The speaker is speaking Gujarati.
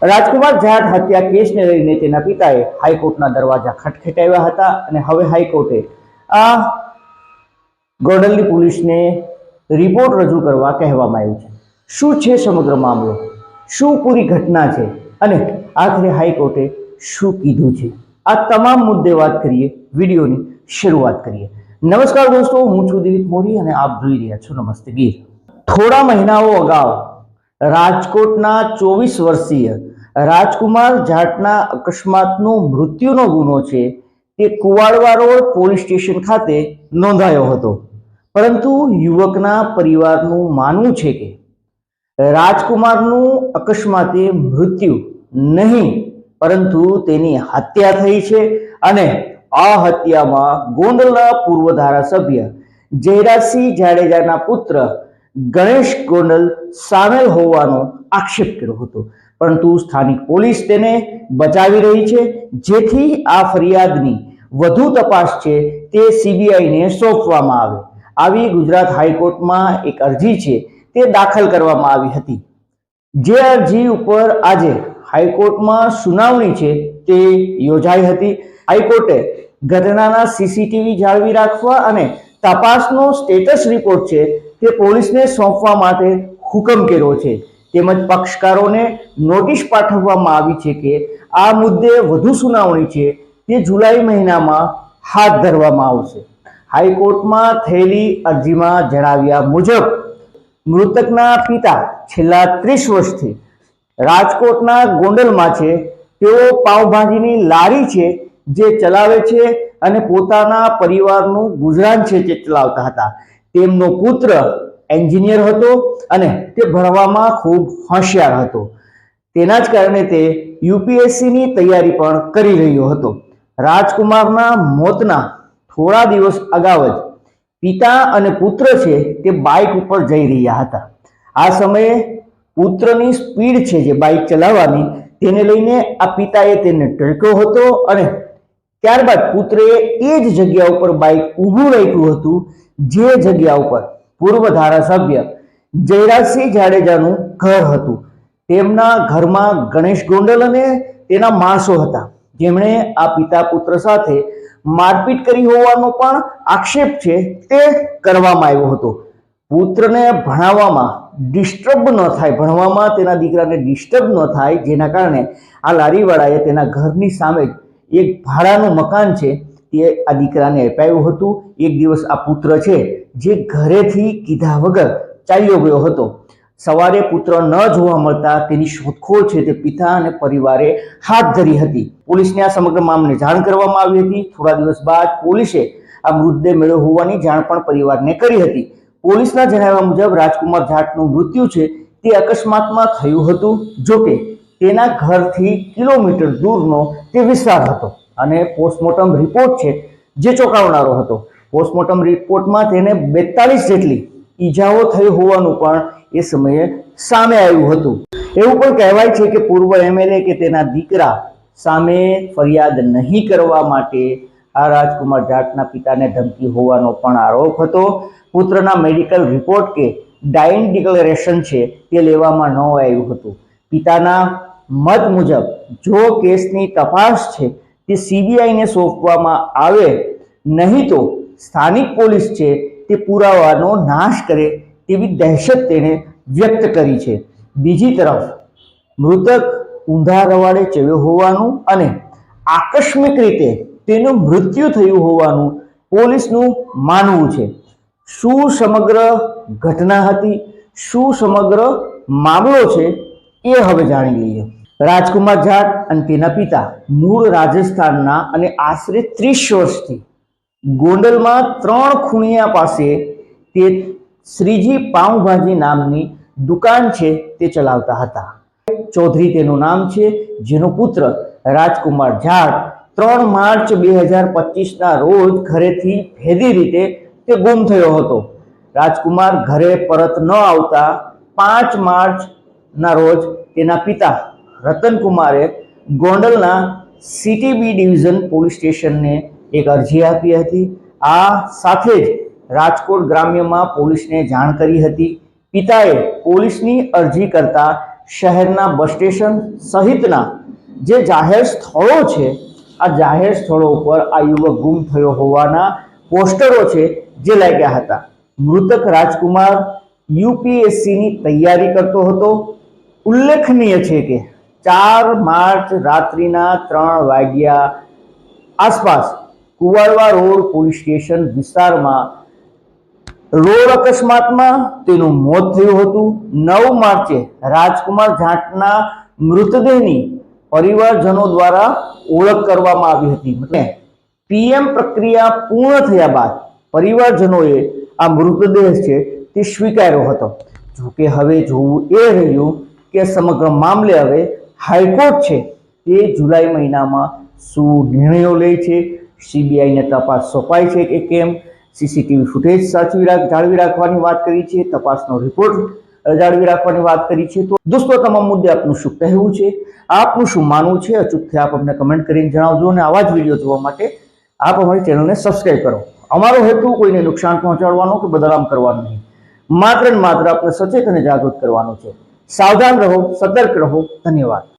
રાજકુમાર જાટ હત્યા કેસને લઈને તેના પિતાએ હાઈકોર્ટના દરવાજા ખટખટાવ્યા હતા અને હવે હાઈકોર્ટે આ ગોંડલની પોલીસને રિપોર્ટ રજૂ કરવા કહેવામાં આવ્યું છે। શું છે સમગ્ર મામલો, શું પૂરી ઘટના છે અને આખરે હાઈકોર્ટે શું કીધું છે, આ તમામ મુદ્દે વાત કરીએ। વિડીયોની શરૂઆત કરીએ। નમસ્કાર દોસ્તો, હું છું દિલીપ મોરી અને આપ જોઈ રહ્યા છો નમસ્તે ગીર। થોડા મહિનાઓ અગાઉ રાજકોટના 24 વર્ષીય રાજકુમાર જાટના અકસ્માતનું મૃત્યુનો ગુનો છે તે કુવાડવા રોડ પોલીસ સ્ટેશન ખાતે નોંધાયો હતો, પરંતુ યુવકના પરિવારનું માનવું છે કે રાજકુમારનું અકસ્માતે મૃત્યુ નહીં પરંતુ તેની હત્યા થઈ છે અને આ હત્યામાં ગોંડલના પૂર્વ ધારાસભ્ય જયરાજસિંહ જાડેજાના પુત્ર ગણેશ ગોંડલ સામેલ હોવાનો આક્ષેપ કર્યો હતો, પરંતુ સ્થાનિક પોલીસ તેને બચાવી રહી છે, જેથી આ ફરિયાદની વધુ તપાસ છે તે સીબીઆઈને સોંપવામાં આવે। આવી ગુજરાત હાઈકોર્ટમાં એક અરજી છે તે દાખલ કરવામાં આવી હતી, જે અરજી ઉપર આજે હાઈકોર્ટમાં સુનાવણી છે તે યોજાઈ હતી। હાઈકોર્ટે ઘટનાના સીસીટીવી જાળવી રાખવા અને તપાસનો સ્ટેટસ રિપોર્ટ છે તે પોલીસને સોંપવા માટે હુકમ કર્યો છે, તેમજ પક્ષકારોને નોટિસ પાઠવવામાં આવી છે કે આ મુદ્દે વધુ સુનાવણી છે તે જુલાઈ મહિનામાં હાથ ધરવામાં આવશે। હાઈકોર્ટમાં થયેલી અરજીમાં જણાવ્યા મુજબ મૃતકના પિતા છેલ્લા 30 વર્ષથી રાજકોટના ગોંડલમાં છે। તેઓ પાવભાજીની લારી છે જે ચલાવે છે અને પોતાના પરિવારનું ગુજરાન છે તે ચલાવતા હતા। તેમનો પુત્ર એન્જિનિયર હતો અને તે ભણવામાં ખૂબ હોશિયાર હતો, તેના જ કારણે તે યુપીએસસીની તૈયારી પણ કરી રહ્યો હતો। રાજકુમારના મોતના થોડા દિવસ અગાઉ જ પિતા અને પુત્ર છે તે બાઇક ઉપર જઈ રહ્યા હતા। આ સમયે પુત્રની સ્પીડ છે જે બાઇક ચલાવવાની તેને લઈને આ પિતાએ તેને ટળક્યો હતો અને ત્યારબાદ પુત્રએ એ જ જગ્યા ઉપર બાઇક ઊભું રાખ્યું હતું જે જગ્યા ઉપર પૂર્વ ધારાસભ્ય જયરાજસિંહ જાડેજાનું ઘર હતું। તેમના ઘરમાં ગણેશ ગોંડલ અને તેના માણસો હતા, જેમણે આ પિતા પુત્ર સાથે મારપીટ કરી હોવાનો પણ આક્ષેપ છે તે કરવામાં આવ્યો હતો। પુત્રને ભણાવવામાં ડિસ્ટર્બ ન થાય, ભણવામાં તેના દીકરાને ડિસ્ટર્બ ન થાય, જેના કારણે આ લારીવાળાએ તેના ઘરની સામે એક ભાડાનું મકાન છે તે આ દીકરાને અપાવ્યું હતું। એક દિવસ આ પુત્ર છે જે ઘરેથી કીધા વગર ચાલ્યો ગયો હતો। સવારે પુત્ર ન જોવા મળતા તેની શોધખોળ છે તે પિતા અને પરિવારે હાથ ધરી હતી। પોલીસને આ સમગ્ર મામલે જાણ કરવામાં આવી હતી। થોડા દિવસ બાદ પોલીસે આ મૃતદેહ મળ્યો હોવાની જાણ પણ પરિવારને કરી હતી। પોલીસના જણાવ્યા મુજબ રાજકુમાર જાટનું મૃત્યુ છે તે અકસ્માતમાં થયું હતું, જોકે તેના ઘરથી કિલોમીટર દૂરનો તે વિસ્તાર હતો અને પોસ્ટમોર્ટમ રિપોર્ટ છે જે ચોંકાવનારો હતો। પોસ્ટમોર્ટમ રિપોર્ટમાં તેને 42 જેટલી ઈજાઓ થઈ હોવાનું પણ એ સમયે સામે આવ્યું હતું। એવું પણ કહેવાય છે કે પૂર્વ એમએલએ કે તેના દીકરા સામે ફરિયાદ નહીં કરવા માટે આ રાજકુમાર જાટના પિતાને ધમકી હોવાનો પણ આરોપ હતો। પુત્રના મેડિકલ રિપોર્ટ કે ડાઇંગ ડિક્લેરેશન છે તે લેવામાં ન આવ્યું હતું। પિતાના મત મુજબ જો કેસની તપાસ છે તે સીબીઆઈને સોંપવામાં આવે નહીં તો સ્થાનિક પોલીસ છે તે પુરાવાનો નાશ કરે તેવી દહેશત તેણે વ્યક્ત કરી છે। બીજી તરફ મૃતક ઊંધા રવાડે ચડ્યો હોવાનું અને આકસ્મિક રીતે તેનું મૃત્યુ થયું હોવાનું પોલીસનું માનવું છે। શું સમગ્ર ઘટના હતી, શું સમગ્ર મામલો છે એ હવે જાણી લઈએ। રાજકુમાર જાટ અને તેના પિતા મૂળ રાજસ્થાનના અને આશરે 30 વર્ષથી ગોંડલમાં 3 ખૂણિયા પાસે તે શ્રીજી પાઉંભાજી નામની દુકાન છે તે ચલાવતા હતા। ચૌધરી તેનું નામ છે, જેનો પુત્ર રાજકુમાર જાટ 3 માર્ચ 2025ના રોજ ઘરેથી ભેદી રીતે તે ગુમ થયો હતો। રાજકુમાર ઘરે પરત ન આવતા 5 માર્ચના રોજ તેના પિતા રતનકુમારે ગોંડલના સિટી બી ડિવિઝન પોલીસ સ્ટેશનને એક અરજી આપી હતી। આ સાથે જ રાજકોટ ગ્રામ્યમાં પોલીસને જાણ કરી હતી। પિતાએ પોલીસની અરજી કરતા શહેરના બસ સ્ટેશન સહિતના જે જાહેર સ્થળો છે, આ જાહેર સ્થળો ઉપર આ યુવક ગુમ થયો હોવાના પોસ્ટરો છે જે લાગ્યા હતા. મૃતક રાજકુમાર યુપીએસસીની તૈયારી કરતો હતો. ઉલ્લેખનીય છે કે 4 માર્ચ રાત્રિના 3 વાગ્યા આસપાસ કુવાડવા રોડ પોલીસ સ્ટેશન વિસ્તારમાં રોડ અકસ્માતમાં તેનું મોત થયું હતું. 9 માર્ચે રાજકુમાર જાટના મૃતદેહની પરિવારજનો દ્વારા ઓળખ કરવામાં આવી હતી. મતલબ પીએમ પ્રક્રિયા પૂર્ણ થયા બાદ પરિવારજનોએ આ મૃતદેહ છે તે સ્વીકાર્યો હતો. જોકે હવે જોવું એ રહ્યું કે સમગ્ર મામલે હવે હાઈકોર્ટ છે તે જુલાઈ મહિનામાં શું નિર્ણયો લે છે. સીબીઆઈને તપાસ સોંપાય છે કે કેમ, સીસીટીવી ફૂટેજ જાળવી રાખવાની વાત કરી છે, તપાસનો રિપોર્ટ જાળવી રાખવાની વાત કરી છે. તો દોસ્તો, તમામ મુદ્દે આપનું શું કહેવું છે, આપનું શું માનવું છે, અચૂકથી આપ અમને કમેન્ટ કરીને જણાવજો. અને આવા જ વિડીયો જોવા માટે આપ અમારી ચેનલને સબસ્ક્રાઇબ કરો. અમારો હેતુ કોઈને નુકસાન પહોંચાડવાનો કે બદનામ કરવાનો નહીં, માત્ર ને માત્ર આપને સચેત અને જાગૃત કરવાનો છે. સાવધાન રહો, સતર્ક રહો. ધન્યવાદ.